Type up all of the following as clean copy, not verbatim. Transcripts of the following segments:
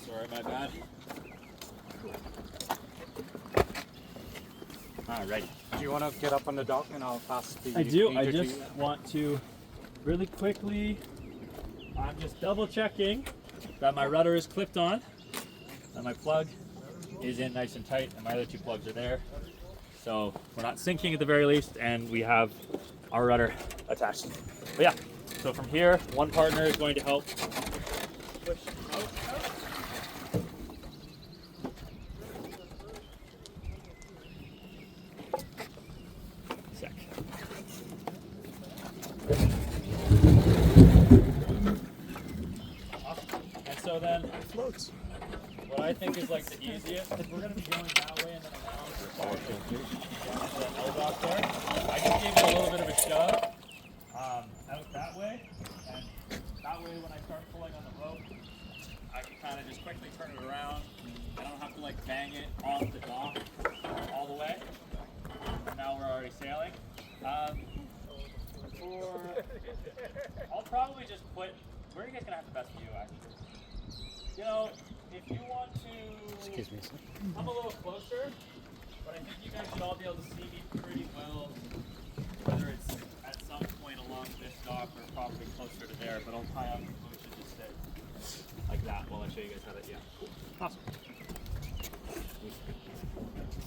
Sorry, my bad. Alrighty. Do you want to get up on the dock and I'll pass the I do. leader I to just you? want to really quickly, I'm just double checking that my rudder is clipped on, that my plug is in nice and tight, and my other two plugs are there. So we're not sinking at the very least, and we have our rudder attached. But yeah, so from here, one partner is going to help push out. Sec. And so then it floats. What I think is like the easiest, because we're going to be going that way and then around to the L dock there. I just gave it a little bit of a shove out that way, and that way when I start pulling on the rope, I can kind of just quickly turn it around. I don't have to like bang it off the dock all the way. And now we're already sailing. I'll probably just put, where are you guys going to have the best view actually? You know, if you want to, Excuse me, sir. I'm a little closer, but I think you guys should all be able to see me pretty well, whether it's at some point along this dock or probably closer to there, but I'll tie up the motion just sit like that while I show you guys how to, yeah, cool. Awesome.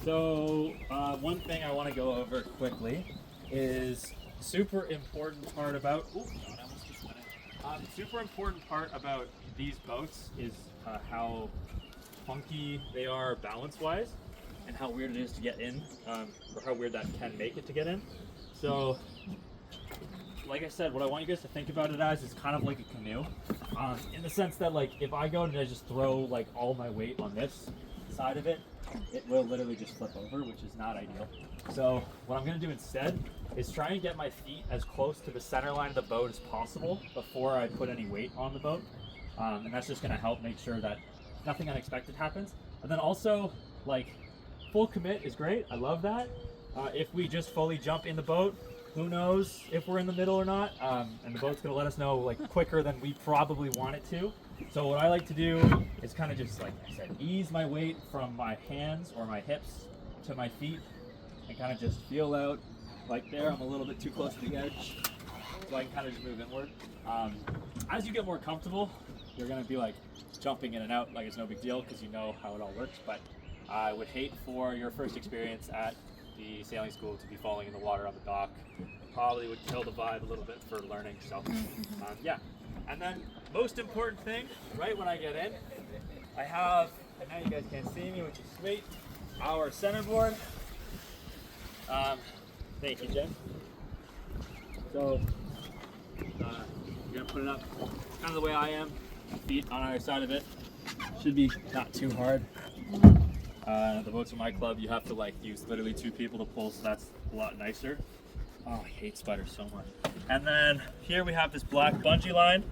So, one thing I want to go over quickly is super important part about, super important part about these boats is how funky they are balance-wise, and how weird it is to get in, or how weird that can make it to get in. So, like I said, what I want you guys to think about it as is kind of like a canoe, in the sense that like if I go and I just throw like all my weight on this side of it, it will literally just flip over, which is not ideal. So what I'm going to do instead is try and get my feet as close to the center line of the boat as possible before I put any weight on the boat. And that's just going to help make sure that nothing unexpected happens. And then also, like, full commit is great. I love that. If we just fully jump in the boat, who knows if we're in the middle or not. And the boat's going to let us know like quicker than we probably want it to. So what I like to do is kind of just, like I said, ease my weight from my hands or my hips to my feet and kind of just feel out. Like there, I'm a little bit too close to the edge, so I can kind of just move inward. As you get more comfortable, you're going to be like jumping in and out like it's no big deal because you know how it all works. But I would hate for your first experience at the sailing school to be falling in the water on the dock. It probably would kill the vibe a little bit for learning. So yeah. And then most important thing, right when I get in, I have, and now you guys can't see me, which is sweet, our centerboard. Thank you, Jen. So you're gonna put it up kind of the way I am, feet on either side of it. Should be not too hard. The boats in my club, you have to like use literally 2 people to pull, so that's a lot nicer. Oh, I hate spiders so much. And then here we have this black bungee line.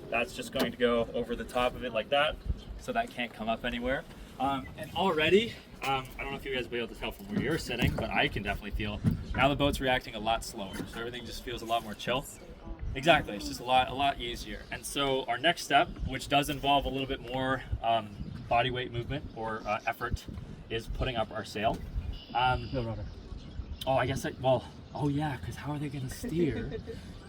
That's just going to go over the top of it like that, so that can't come up anywhere. And already, I don't know if you guys will be able to tell from where you're sitting, but I can definitely feel now the boat's reacting a lot slower, so everything just feels a lot more chill. Exactly, it's just a lot easier. And so our next step, which does involve a little bit more body weight movement or effort, is putting up our sail. No rudder. Oh, I guess oh yeah, because how are they going to steer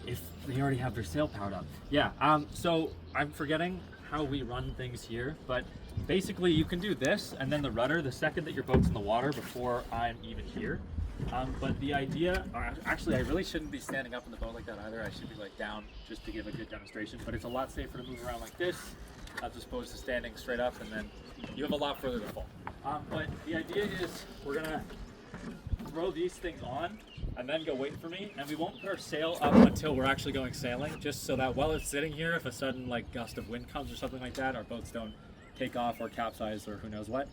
if they already have their sail powered up? Yeah, so I'm forgetting how we run things here, but basically you can do this and then the rudder the second that your boat's in the water before I'm even here. But the idea, actually I really shouldn't be standing up in the boat like that either. I should be like down just to give a good demonstration, but it's a lot safer to move around like this as opposed to standing straight up, and then you have a lot further to fall. But the idea is we're gonna throw these things on and then go wait for me, and we won't put our sail up until we're actually going sailing, just so that while it's sitting here, if a sudden like gust of wind comes or something like that, our boats don't take off or capsize or who knows what.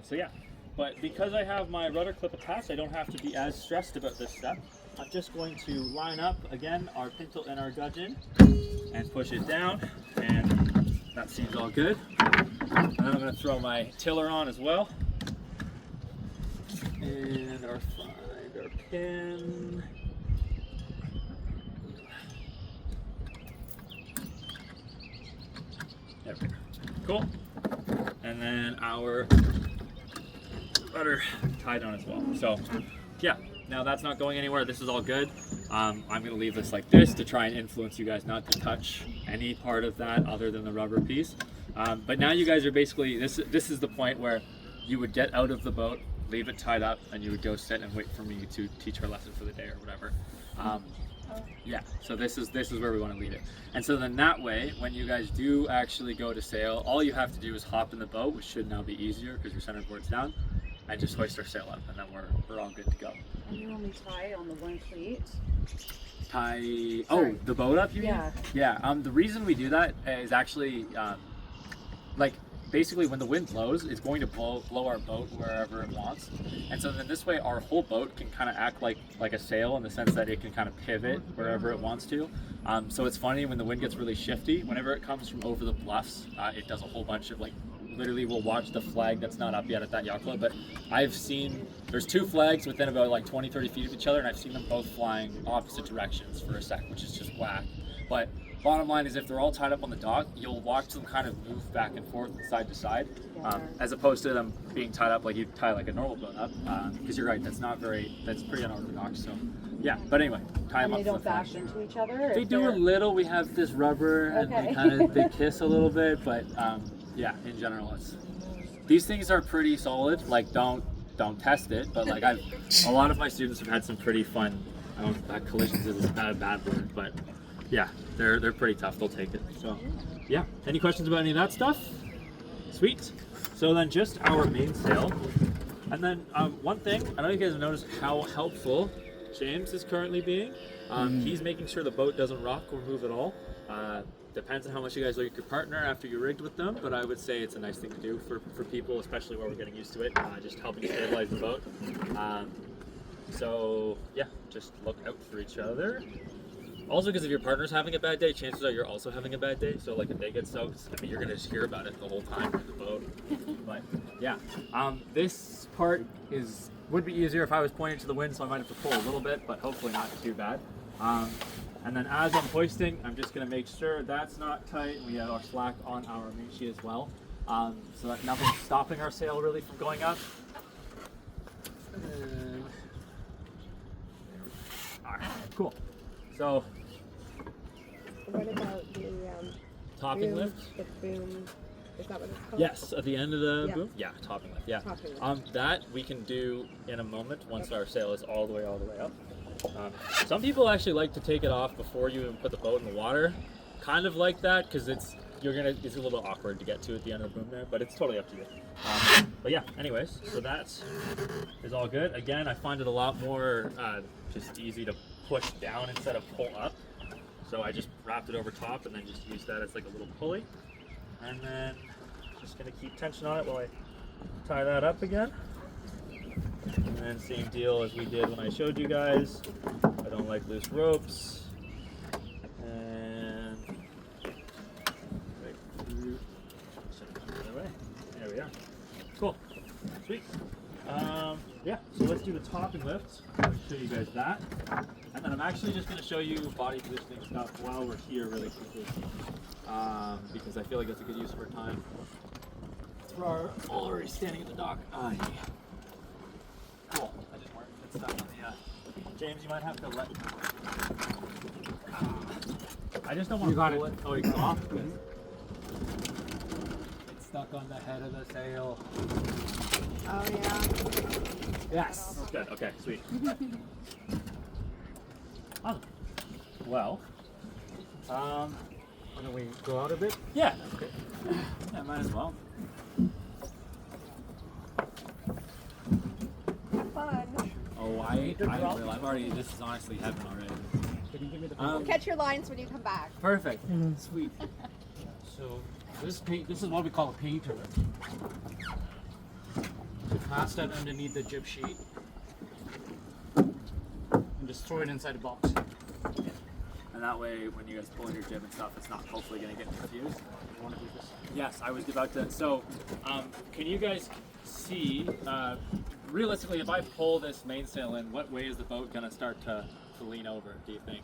So yeah, but because I have my rudder clip attached, I don't have to be as stressed about this step. I'm just going to line up again our pintle and our gudgeon and push it down and that seems all good. And then I'm going to throw my tiller on as well. And find our pin. There we go. Cool. And then our rudder tied on as well. So yeah, now that's not going anywhere. This is all good. I'm going to leave this like this to try and influence you guys not to touch any part of that other than the rubber piece. But now you guys are basically, this is the point where you would get out of the boat, leave it tied up, and you would go sit and wait for me to teach her lesson for the day or whatever. Yeah, so this is where we want to leave it. And so then that way, when you guys do actually go to sail, all you have to do is hop in the boat, which should now be easier because your centerboard's down, and just hoist our sail up, and then we're all good to go. And you only tie on the one cleat? Tie, Sorry. the boat up, you mean? Yeah. Yeah, the reason we do that is actually, like, basically when the wind blows, it's going to blow our boat wherever it wants. And so then this way our whole boat can kind of act like a sail in the sense that it can kind of pivot wherever it wants to. So it's funny when the wind gets really shifty, whenever it comes from over the bluffs, it does a whole bunch of like, literally we'll watch the flag that's not up yet at that yacht club, but I've seen, there's two flags within about like 20-30 feet of each other, and I've seen them both flying opposite directions for a sec, which is just whack. But bottom line is if they're all tied up on the dock, you'll watch them kind of move back and forth side to side, as opposed to them being tied up like you tie like a normal boat up, because you're right, that's pretty unorthodox. So yeah, but anyway, tie them up. And they don't bash into each other? They do a little. We have this rubber, and they kiss a little bit, but yeah, in general, these things are pretty solid. Like don't test it, but like a lot of my students have had some pretty fun. I don't know if collisions is not a bad word, but yeah, they're pretty tough. They'll take it. So yeah, any questions about any of that stuff? Sweet. So then just our mainsail, and then one thing, I don't know if you guys have noticed how helpful James is currently being. He's making sure the boat doesn't rock or move at all. Depends on how much you guys like your partner after you're rigged with them, but I would say it's a nice thing to do for people, especially where we're getting used to it, just helping stabilize the boat. So yeah, just look out for each other. Also, because if your partner's having a bad day, chances are you're also having a bad day. So like if they get soaked, I mean, you're gonna just hear about it the whole time in the boat. But yeah, this part would be easier if I was pointing to the wind, so I might have to pull a little bit, but hopefully not too bad. And then as I'm hoisting, I'm just going to make sure that's not tight. We have our slack on our main sheet as well, so that nothing's stopping our sail really from going up. And all right, cool. So What about the topping boom, lift? The boom, is that what it's called? Yes, at the end of the Yeah. boom. Yeah, topping lift. Yeah. Topping lift. That we can do in a moment once our sail is all the way up. Some people actually like to take it off before you even put the boat in the water. Kind of like that because it's a little bit awkward to get to at the end of the boom there, but it's totally up to you. But yeah, anyways, so that is all good. Again, I find it a lot more just easy to push down instead of pull up. So I just wrapped it over top and then just used that as like a little pulley. And then just gonna keep tension on it while I tie that up again. And then same deal as we did when I showed you guys. I don't like loose ropes. And right through. There we are. Cool. Sweet. Yeah, so let's do the topping lift. I'll show you guys that. And then I'm actually just going to show you body positioning stuff while we're here really quickly. Because I feel like that's a good use of our time. We're already standing at the dock. Yeah. Cool. I just marked that stuff on the, James, you might have to let. I just don't want to pull it. Oh, it's off? Good. It's stuck on the head of the sail. Oh yeah. Yes. Good. Okay, sweet. Awesome. Well, why don't we go out a bit? Yeah. Okay. Yeah, might as well. Fun. Oh, I'm already, this is honestly heaven already. Can you give me the We'll catch your lines when you come back. Perfect. Sweet. So this is what we call a painter. Pass that underneath the jib sheet and just throw it inside the box. And and that way when you guys pull in your jib and stuff, it's not hopefully going to get confused. Yes, I was about to. So, can you guys see, realistically, if I pull this mainsail in, what way is the boat going to start to lean over, do you think?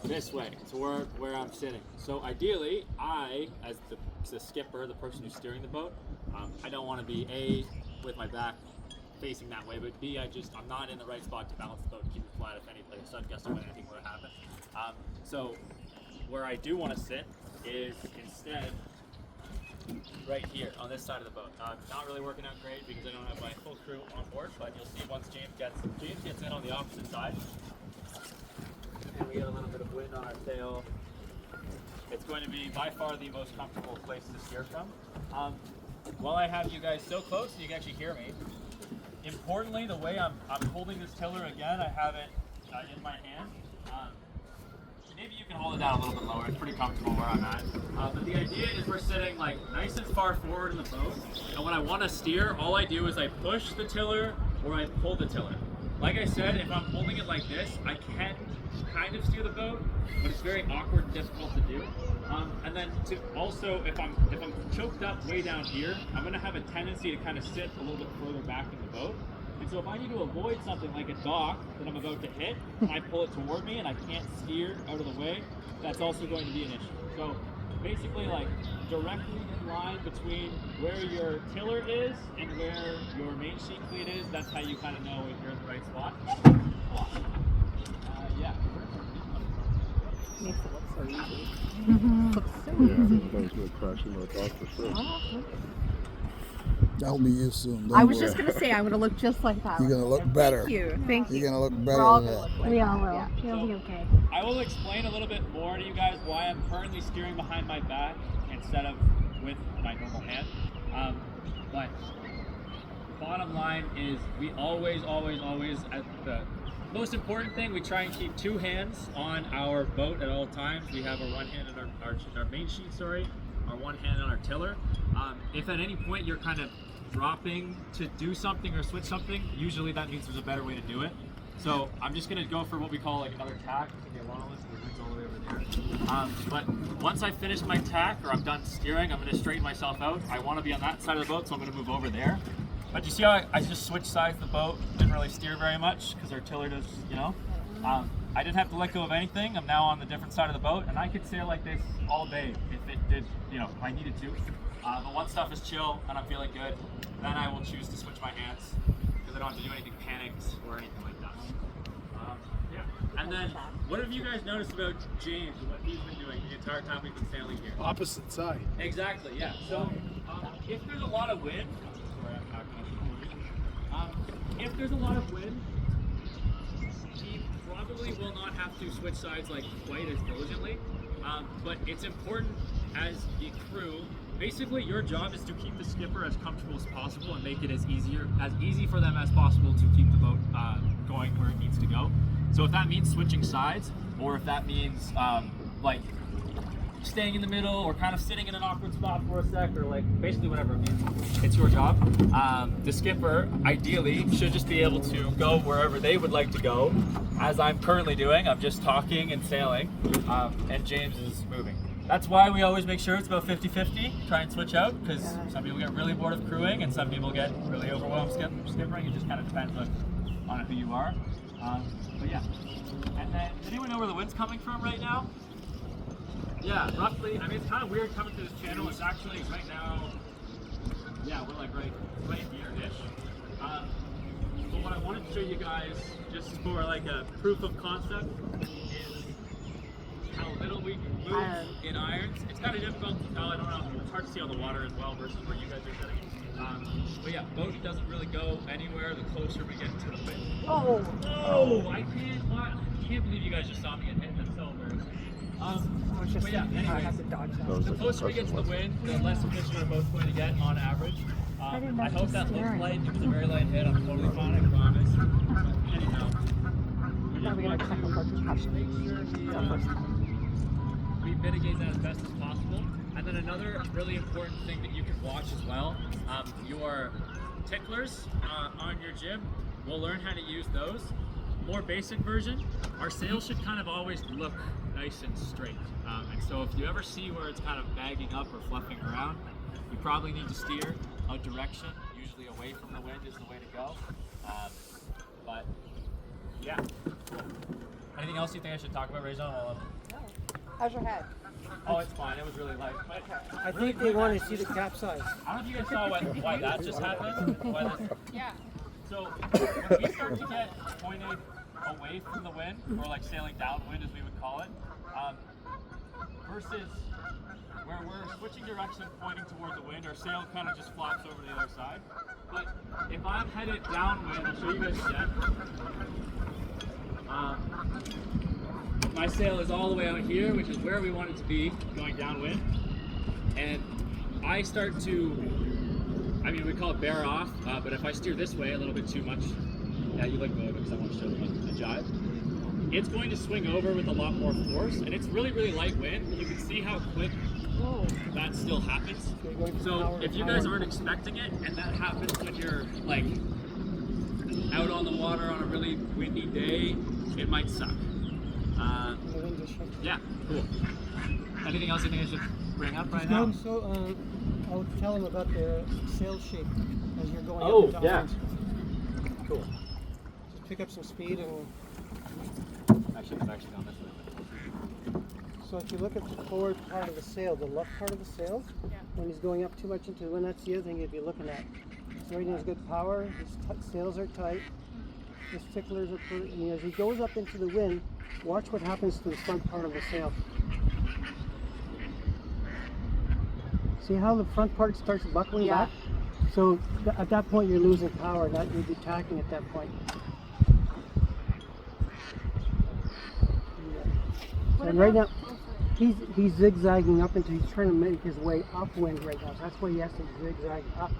This way, to where I'm sitting. So ideally, I, as the skipper, the person who's steering the boat, I don't want to be A, with my back facing that way, but B, I'm not in the right spot to balance the boat, keep it flat if any place sudden gust of wind, anything were to happen. So where I do want to sit is instead right here on this side of the boat. Not really working out great because I don't have my full crew on board, but you'll see once James gets in on the opposite side, and we get a little bit of wind on our sail, it's going to be by far the most comfortable place to steer from. While I have you guys so close you can actually hear me, importantly, the way I'm holding this tiller again, I have it in my hand. Maybe you can hold it down a little bit lower. It's pretty comfortable where I'm at. But the idea is we're sitting like nice and far forward in the boat, and when I want to steer, all I do is I push the tiller or I pull the tiller. Like I said, if I'm holding it like this, I can kind of steer the boat, but it's very awkward and difficult to do. And then to also, if I'm choked up way down here, I'm going to have a tendency to kind of sit a little bit further back in the boat. And so if I need to avoid something like a dock that I'm about to hit, and I pull it toward me and I can't steer out of the way, that's also going to be an issue. So basically, like directly in line between where your tiller is and where your main sheet cleat is, that's how you kind of know if you're in the right spot. Yeah. Makes it look so easy. Yeah, sometimes we're crashing our dock for sure. That'll be you soon. Don't I was worry. just gonna say I'm gonna look just like that. You're gonna look better. Thank you. Thank you. You're gonna look We're better all than gonna that. look like We that. all will. Yeah. You'll be okay. I will explain a little bit more to you guys why I'm currently steering behind my back instead of with my normal hand. But bottom line is we always, at the most important thing, we try and keep two hands on our boat at all times. We have our one hand on our main sheet, our one hand on our tiller. If at any point you're kind of dropping to do something or switch something, usually that means there's a better way to do it. So I'm just gonna go for what we call like another tack. All the way over there. But once I finish my tack or I'm done steering, I'm gonna straighten myself out. I wanna be on that side of the boat, so I'm gonna move over there. But you see how I just switched sides of the boat, didn't really steer very much because our tiller does, you know. I didn't have to let go of anything. I'm now on the different side of the boat, and I could sail like this all day if it did, you know, if I needed to. But once stuff is chill and I'm feeling good, then I will choose to switch my hands because I don't have to do anything panicked or anything like that. Yeah. And then, what have you guys noticed about James and what he's been doing the entire time we've been sailing here? Opposite side. Exactly, yeah. So, if there's a lot of wind, if there's a lot of wind, he probably will not have to switch sides like quite as diligently. But it's important as the crew. Basically, your job is to keep the skipper as comfortable as possible and make it as easy for them as possible to keep the boat going where it needs to go. So if that means switching sides, or if that means like staying in the middle, or kind of sitting in an awkward spot for a sec, or like basically whatever it means, it's your job. The skipper ideally should just be able to go wherever they would like to go, as I'm currently doing. I'm just talking and sailing, and James is moving. That's why we always make sure it's about 50-50, try and switch out, because some people get really bored of crewing and some people get really overwhelmed skippering. It just kind of depends on who you are. But yeah. And then, does anyone know where the wind's coming from right now? Yeah, roughly. I mean, it's kind of weird coming to this channel. It's actually right now, yeah, we're like right here-ish. But what I wanted to show you guys, just for like a proof of concept, is how little we can move in irons. It's kind of difficult to tell. I don't know. It's hard to see on the water as well versus where you guys are sitting. But yeah, boat doesn't really go anywhere the closer we get to the wind. Oh! Oh! I can't believe you guys just saw me get hit. That's so embarrassing. But yeah, I anyway, have to dodge that. the closer we get to the wind, the less efficient our boat's going to get on average. I hope that looks light. It was a very light hit. I'm totally fine, I promise. Anyhow, Now we're gonna check the concussion. we mitigate that as best as possible. And then another really important thing that you can watch as well, your ticklers on your jib, we'll learn how to use those. more basic version, our sail should kind of always look nice and straight. And so if you ever see where it's kind of bagging up or fluffing around, you probably need to steer a direction, usually away from the wind is the way to go. But yeah. Anything else you think I should talk about, Rajon? How's your head? Oh, it's fine. It was really light. I think they want to see the capsize. I don't know if you guys saw why that just happened. Yeah. So when we start to get pointed away from the wind, or like sailing downwind as we would call it, versus where we're switching direction pointing toward the wind, our sail kind of just flops over to the other side. But if I'm headed downwind, I'll show you guys again. My sail is all the way out here, which is where we want it to be, going downwind. And I start to, I mean, we call it bear off, but if I steer this way a little bit too much, yeah, you let go of it because I want to show them a jibe. It's going to swing over with a lot more force, and it's really, really light wind. You can see how quick that still happens. So if you guys aren't expecting it, and that happens when you're like out on the water on a really windy day, it might suck. Yeah, cool. Anything else you think I should bring up right now? No, so I'll tell them about the sail shape as you're going Oh, up and yeah. down. Cool. Just pick up some speed and Actually, it's actually on this way. so if you look at the forward part of the sail, the left part of the sail, when he's going up too much into the wind, that's the other thing you'd be looking at. So right now he's good power, his sails are tight, his ticklers are pretty, and as he goes up into the wind, watch what happens to the front part of the sail. See how the front part starts buckling back? So at that point you're losing power, not you'd be tacking at that point. And right now, he's zigzagging up into, he's trying to make his way upwind right now. So that's why he has to zigzag up.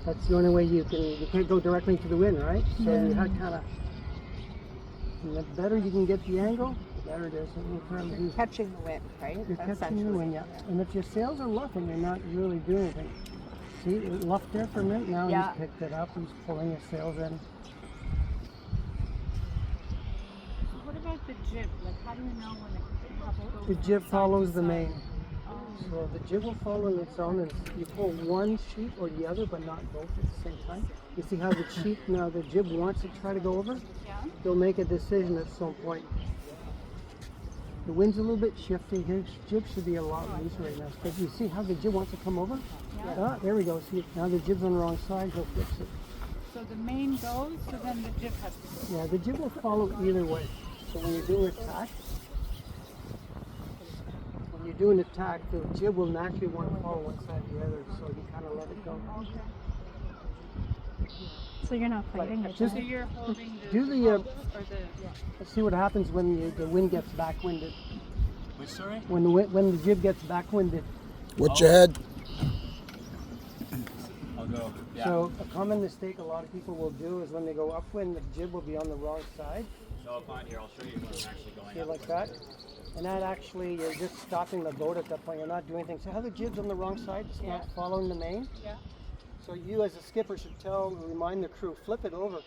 That's the only way you can't go directly into the wind, right? So you have kind of, and the better you can get the angle, the better it is. You're catching the wind, right? You're catching the wind, yeah. And if your sails are luffing, you're not really doing anything. See, it luffed there for a minute, now he's picked it up, he's pulling his sails in. What about the jib? Like, how do you know when it The jib follows the main. So the jib will follow on its own, and you pull one sheet or the other, but not both at the same time. You see how the sheet, now the jib wants to try to go over? They'll make a decision at some point. The wind's a little bit shifty. His jib should be a lot looser right now. But you see how the jib wants to come over? Ah, there we go. See, now the jib's on the wrong side, he'll fix it. So the main goes, so then the jib has to go. Yeah, the jib will follow either way. So when you're doing attack, the jib will naturally want to follow one side or the other, so you kind of let it go. So you're not fighting it. Just So you're holding the do the, ropes or the... let's see what happens when the wind gets backwinded. Which story? When the jib gets backwinded. What's your head? I'll go. Yeah. So a common mistake a lot of people will do is when they go upwind, the jib will be on the wrong side. So up on here, I'll show you when I'm actually going See, up. like that. And that actually, you're just stopping the boat at that point. You're not doing anything. So how the jib's on the wrong side, it's not following the main. Yeah. So you as a skipper should remind the crew, flip it over.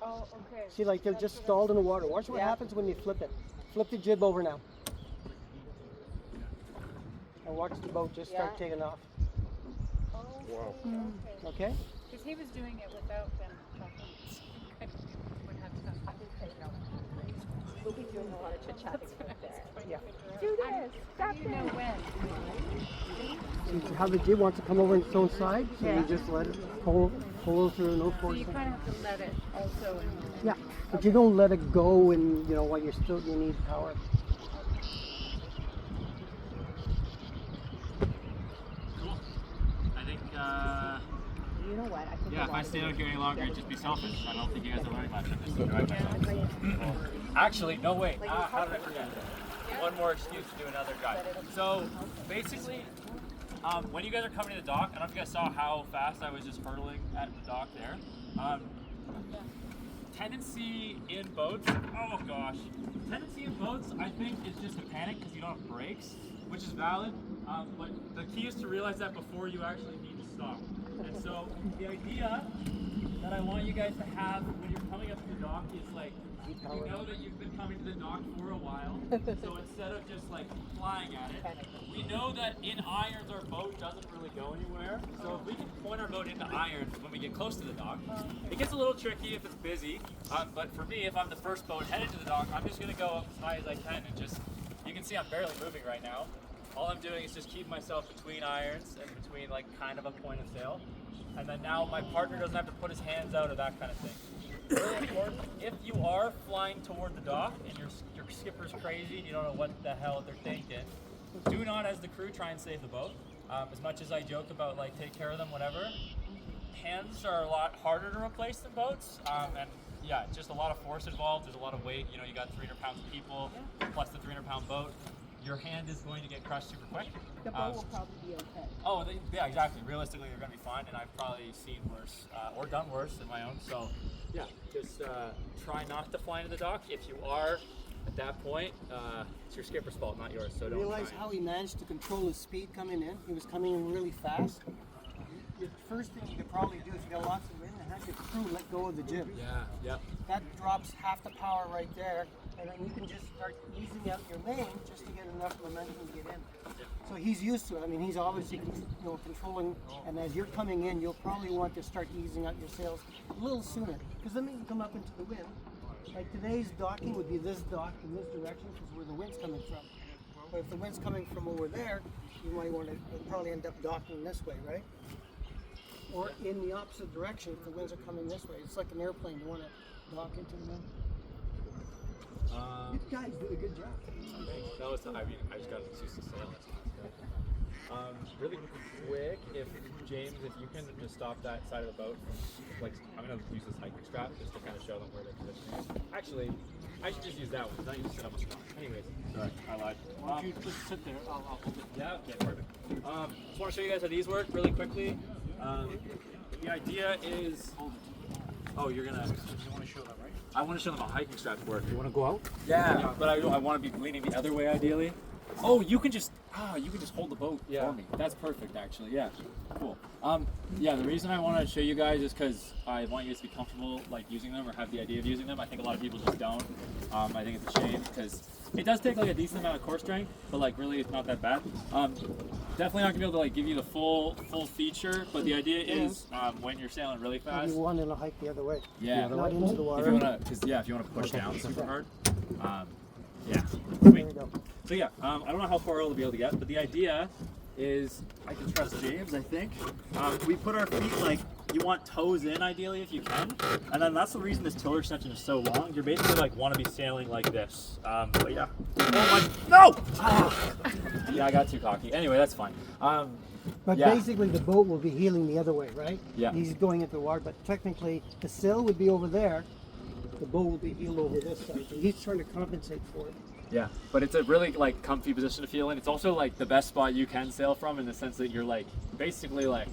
Oh, okay. See, like they're just stalled in the water. Watch what happens when you flip it. Flip the jib over now. And watch the boat just start taking off. Oh, Wow. Okay? because he was doing it without them talking. Would have to We'll be doing a lot of chit-chatting right there. Yeah. Do this. How do you know when? See how the jib wants to come over on its own side? So you just let it pull through, no So force. you kind of have to let it also. Yeah, but you don't let it go and, while you need power. Cool. I think, You know what? I think yeah, if I stay out here any longer, it'd just be selfish. I don't think you guys are learning much. I'm just going to drive myself. Actually, no, wait. How did I forget? One more excuse to do another guide. So, basically, when you guys are coming to the dock, I don't know if you guys saw how fast I was just hurtling at the dock there. Tendency in boats, oh gosh. Tendency in boats, I think, is just to panic because you don't have brakes, which is valid. But the key is to realize that before you actually need to stop. And so the idea that I want you guys to have when you're coming up to the dock is like, you know that you've been coming to the dock for a while, so instead of just like flying at it, we know that in irons our boat doesn't really go anywhere, so if we can point our boat into irons when we get close to the dock, it gets a little tricky if it's busy, but for me, if I'm the first boat headed to the dock, I'm just going to go up as high as I can and just, you can see I'm barely moving right now. All I'm doing is just keep myself between irons and between like kind of a point of sail. And then now my partner doesn't have to put his hands out or that kind of thing. Really important, if you are flying toward the dock and your skipper's crazy and you don't know what the hell they're thinking, do not, as the crew, try and save the boat. As much as I joke about like take care of them, whatever, hands are a lot harder to replace than boats. And yeah, just a lot of force involved. There's a lot of weight. You know, you got 300 pounds of people plus the 300-pound boat. Your hand is going to get crushed super quick. The boat will probably be okay. Oh, yeah, exactly. Realistically, they're going to be fine, and I've probably seen worse or done worse in my own. So, yeah, just try not to fly into the dock. If you are at that point, it's your skipper's fault, not yours. So don't Realize try. how he managed to control his speed coming in? He was coming in really fast. The first thing you could probably do is you got lots of wind and have your crew let go of the jib. Yeah, yep. That drops half the power right there, and then you can just start easing out your main just to get enough momentum to get in. So he's used to it. I mean, he's obviously controlling, and as you're coming in, you'll probably want to start easing out your sails a little sooner, because then you come up into the wind. Like today's docking would be this dock in this direction, because where the wind's coming from. But if the wind's coming from over there, you might want to probably end up docking this way, right? Or in the opposite direction if the winds are coming this way. It's like an airplane. You want to dock into the wind. You guys do a good job. That was, I just got used to sail. Really quick, if James, if you can just stop that side of the boat, like I'm gonna use this hiking strap just to kind of show them where they're positioned. Actually, I should just use that one because I need to sit up on the dock. Anyways, sorry, I lied. Why don't you just sit there? I'll hold it. Yeah, okay, perfect. Just want to show you guys how these work really quickly. The idea is, oh, you're gonna. You want to show them, right? I want to show them how hiking straps work. You want to go out? Yeah, but I want to be leaning the other way ideally. Oh, you can just hold the boat for me. That's perfect, actually. Yeah, cool. Yeah, the reason I want to show you guys is because I want you guys to be comfortable like using them or have the idea of using them. I think a lot of people just don't. I think it's a shame because it does take like a decent amount of core strength, but like really it's not that bad. Definitely not gonna be able to like give you the full feature, but the idea is when you're sailing really fast. You want to hike the other way. Yeah, Not into the water. if you wanna push down super hard. Yeah. There we go. So yeah, I don't know how far I'll be able to get, but the idea is I can trust James, I think. We put our feet like, you want toes in ideally if you can, and then that's the reason this tiller extension is so long. You're basically like want to be sailing like this. But yeah. Oh my, no! Ah! Yeah, I got too cocky. Anyway, that's fine. But yeah. basically the boat will be heeling the other way, right? Yeah. He's going into the water, but technically the sail would be over there. The boat will be heeled over this side. So he's trying to compensate for it. Yeah, but it's a really like comfy position to feel in. It's also like the best spot you can sail from in the sense that you're like basically like,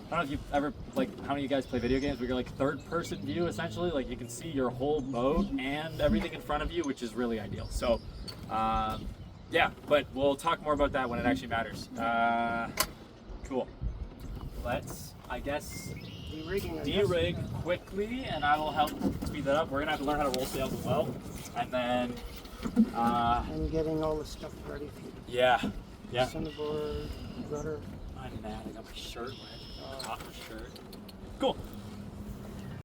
I don't know if you've ever, like, how many of you guys play video games where you're like third person view essentially, like you can see your whole boat and everything in front of you, which is really ideal. So yeah, but we'll talk more about that when it actually matters. Cool. Let's, I guess, de-rig quickly, and I will help speed that up. We're gonna have to learn how to roll sails as well, and then I'm getting all the stuff ready for you. yeah. Centerboard, rudder. I'm mad. I got my shirt wet. Cotton shirt. Cool.